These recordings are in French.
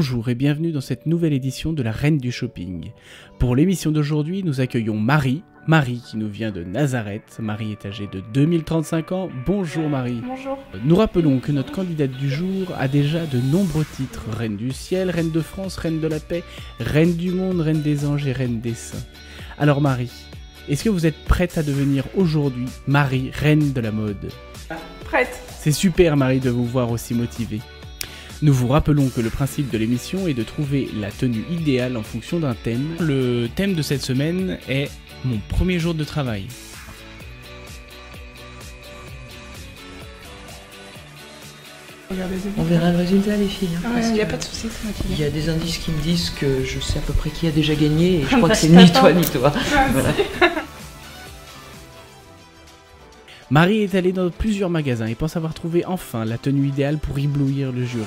Bonjour et bienvenue dans cette nouvelle édition de la Reine du Shopping. Pour l'émission d'aujourd'hui, nous accueillons Marie. Marie qui nous vient de Nazareth. Marie est âgée de 2035 ans. Bonjour Marie. Bonjour. Nous rappelons que notre candidate du jour a déjà de nombreux titres. Reine du ciel, Reine de France, Reine de la paix, Reine du monde, Reine des anges et Reine des saints. Alors Marie, est-ce que vous êtes prête à devenir aujourd'hui Marie, Reine de la mode? Prête. C'est super Marie de vous voir aussi motivée. Nous vous rappelons que le principe de l'émission est de trouver la tenue idéale en fonction d'un thème. Le thème de cette semaine est mon premier jour de travail. On verra le résultat les filles. Il n'y a pas de soucis, c'est Il motivé. y a des indices qui me disent que je sais à peu près qui a déjà gagné et je crois que c'est ni toi ni toi. Voilà. Marie est allée dans plusieurs magasins et pense avoir trouvé enfin la tenue idéale pour éblouir le jury.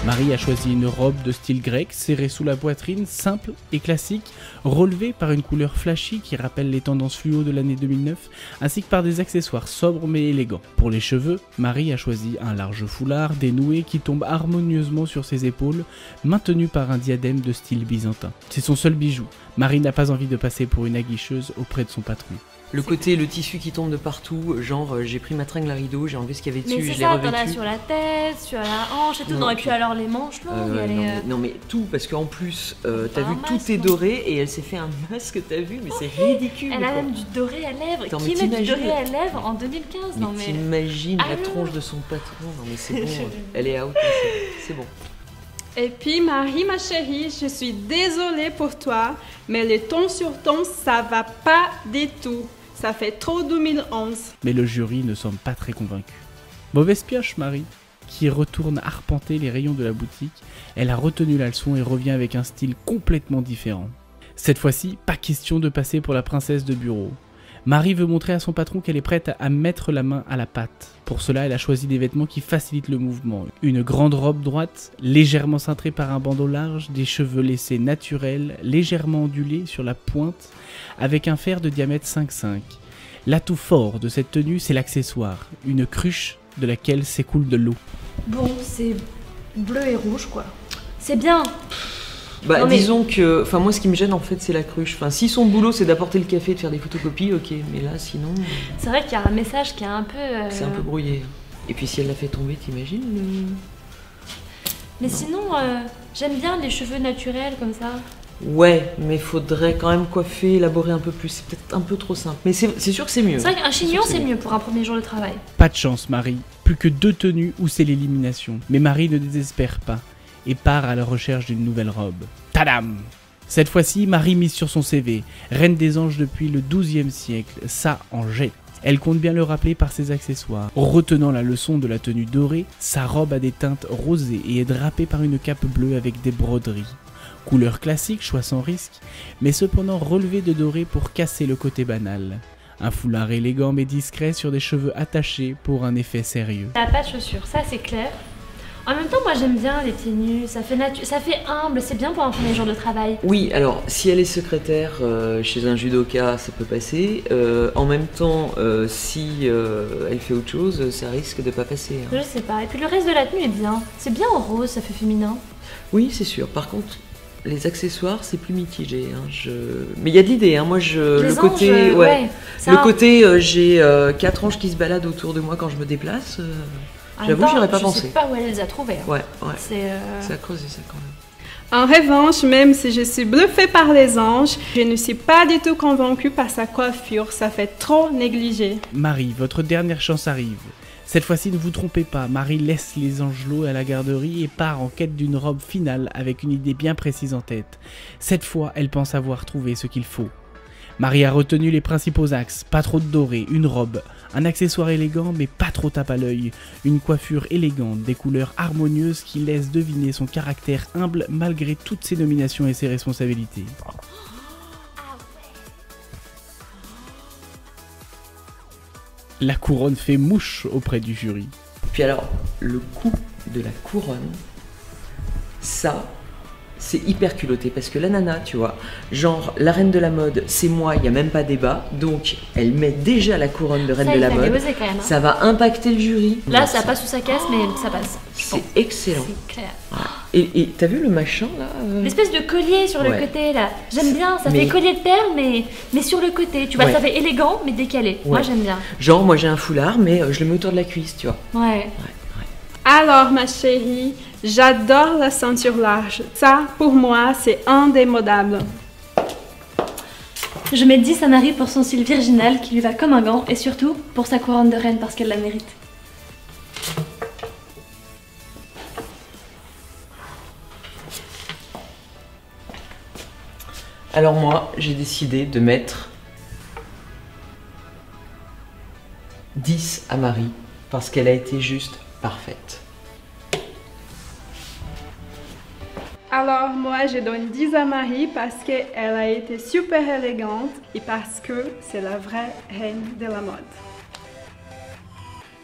Marie a choisi une robe de style grec, serrée sous la poitrine, simple et classique, relevée par une couleur flashy qui rappelle les tendances fluo de l'année 2009, ainsi que par des accessoires sobres mais élégants. Pour les cheveux, Marie a choisi un large foulard dénoué qui tombe harmonieusement sur ses épaules, maintenu par un diadème de style byzantin. C'est son seul bijou. Marie n'a pas envie de passer pour une aguicheuse auprès de son patron. Le côté, le tissu qui tombe de partout, genre j'ai pris ma tringle à rideau, j'ai enlevé ce qu'il y avait dessus, Mais je c'est l'ai ça, t'en as revêtu. sur la tête, sur la hanche et tout. Non, et puis alors les manches longues, elle est, non mais tout, parce qu'en plus, t'as un vu, tout masque, est non doré et elle s'est fait un masque, t'as vu, mais c'est ridicule. elle a quoi. même du doré à lèvres. Attends, Qui mais met du t'imagines doré à lèvres en 2015? Non Mais mais... t'imagines Ah la non. tronche de son patron, non mais c'est bon, elle est out, c'est bon. Et puis Marie, ma chérie, je suis désolée pour toi, mais les tons sur tons, ça va pas du tout. Ça fait trop 2011. Mais le jury ne semble pas très convaincu. Mauvaise pioche, Marie, qui retourne arpenter les rayons de la boutique. Elle a retenu la leçon et revient avec un style complètement différent. Cette fois-ci, pas question de passer pour la princesse de bureau. Marie veut montrer à son patron qu'elle est prête à mettre la main à la pâte. Pour cela, elle a choisi des vêtements qui facilitent le mouvement. Une grande robe droite, légèrement cintrée par un bandeau large, des cheveux laissés naturels, légèrement ondulés sur la pointe, avec un fer de diamètre 5,5. L'atout fort de cette tenue, c'est l'accessoire, une cruche de laquelle s'écoule de l'eau. Bon, c'est bleu et rouge quoi. C'est bien. Bah Non, mais- disons que, enfin moi ce qui me gêne en fait c'est la cruche. Enfin si son boulot c'est d'apporter le café et de faire des photocopies, ok, mais là sinon C'est vrai qu'il y a un message qui est un peu... c'est un peu brouillé. Et puis si elle l'a fait tomber, t'imagines Mais sinon, j'aime bien les cheveux naturels comme ça. Ouais, mais faudrait quand même coiffer, élaborer un peu plus. C'est peut-être un peu trop simple. Mais c'est sûr que c'est mieux. C'est vrai qu'un chignon, sûr que c'est mieux pour un premier jour de travail. Pas de chance, Marie. Plus que 2 tenues ou c'est l'élimination. Mais Marie ne désespère pas et part à la recherche d'une nouvelle robe. Tadam! Cette fois-ci, Marie mise sur son CV. Reine des anges depuis le XIIe siècle. Ça en jette. Elle compte bien le rappeler par ses accessoires. Retenant la leçon de la tenue dorée, sa robe a des teintes rosées et est drapée par une cape bleue avec des broderies. Couleur classique, choix sans risque, mais cependant relevée de doré pour casser le côté banal. Un foulard élégant mais discret sur des cheveux attachés pour un effet sérieux. Elle a pas de chaussures, ça c'est clair. En même temps, moi j'aime bien les tenues, ça fait ça fait humble, c'est bien pour un premier jour de travail. Oui, alors si elle est secrétaire chez un judoka, ça peut passer. En même temps, si elle fait autre chose, ça risque de pas passer. Hein. Je sais pas. Et puis le reste de la tenue est bien. C'est bien en rose, ça fait féminin. Oui, c'est sûr. Par contre, les accessoires, c'est plus mitigé. Hein. Mais il y a de l'idée. Hein. Moi, Les le anges, côté, ouais. c'est Le un- côté, j'ai 4 anges qui se baladent autour de moi quand je me déplace. en même J'avoue, temps, j'y aurais pas Je pensé. sais pas où elle les a trouvés. Hein. Ouais, ouais. C'est Ça a creusé ça quand même. En revanche, même si je suis bluffée par les anges, je ne suis pas du tout convaincue par sa coiffure. Ça fait trop négligé. Marie, votre dernière chance arrive. Cette fois-ci, ne vous trompez pas, Marie laisse les angelots à la garderie et part en quête d'une robe finale avec une idée bien précise en tête. Cette fois, elle pense avoir trouvé ce qu'il faut. Marie a retenu les principaux axes, pas trop de doré, une robe, un accessoire élégant mais pas trop tape à l'œil, une coiffure élégante, des couleurs harmonieuses qui laissent deviner son caractère humble malgré toutes ses nominations et ses responsabilités. La couronne fait mouche auprès du jury. Puis alors, le coup de la couronne, ça, c'est hyper culotté parce que la nana, tu vois, genre la reine de la mode, c'est moi, il n'y a même pas débat, donc elle met déjà la couronne de reine de la mode. Osé quand même, hein. Ça va impacter le jury. Là, Donc, ça passe sous sa caisse, mais ça passe. c'est excellent. C'est clair. Et t'as vu le machin là L'espèce de collier sur le Ouais. côté là, j'aime bien, ça Mais- fait collier de perles mais sur le côté, tu vois, Ouais. ça fait élégant mais décalé. Moi Ouais. j'aime bien. Genre, moi j'ai un foulard, mais je le mets autour de la cuisse, tu vois. Ouais. Alors, ma chérie, j'adore la ceinture large. Ça, pour moi, c'est indémodable. Je mets 10 à Marie pour son style virginal qui lui va comme un gant et surtout pour sa couronne de reine parce qu'elle la mérite. Alors moi, j'ai décidé de mettre 10 à Marie parce qu'elle a été juste parfaite. Alors, moi, je donne 10 à Marie parce qu'elle a été super élégante et parce que c'est la vraie reine de la mode.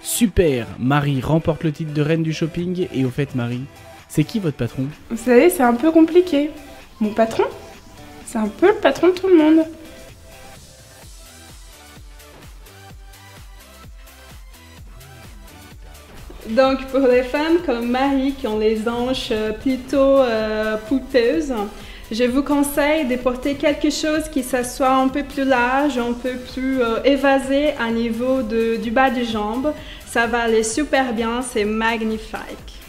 Super, Marie remporte le titre de reine du shopping et au fait Marie, c'est qui votre patron? Vous savez, c'est un peu compliqué. Mon patron, c'est un peu le patron de tout le monde. Donc, pour les femmes comme Marie qui ont les hanches plutôt poupeuses, je vous conseille de porter quelque chose qui soit un peu plus large, un peu plus évasé au niveau du bas des jambes. Ça va aller super bien, c'est magnifique.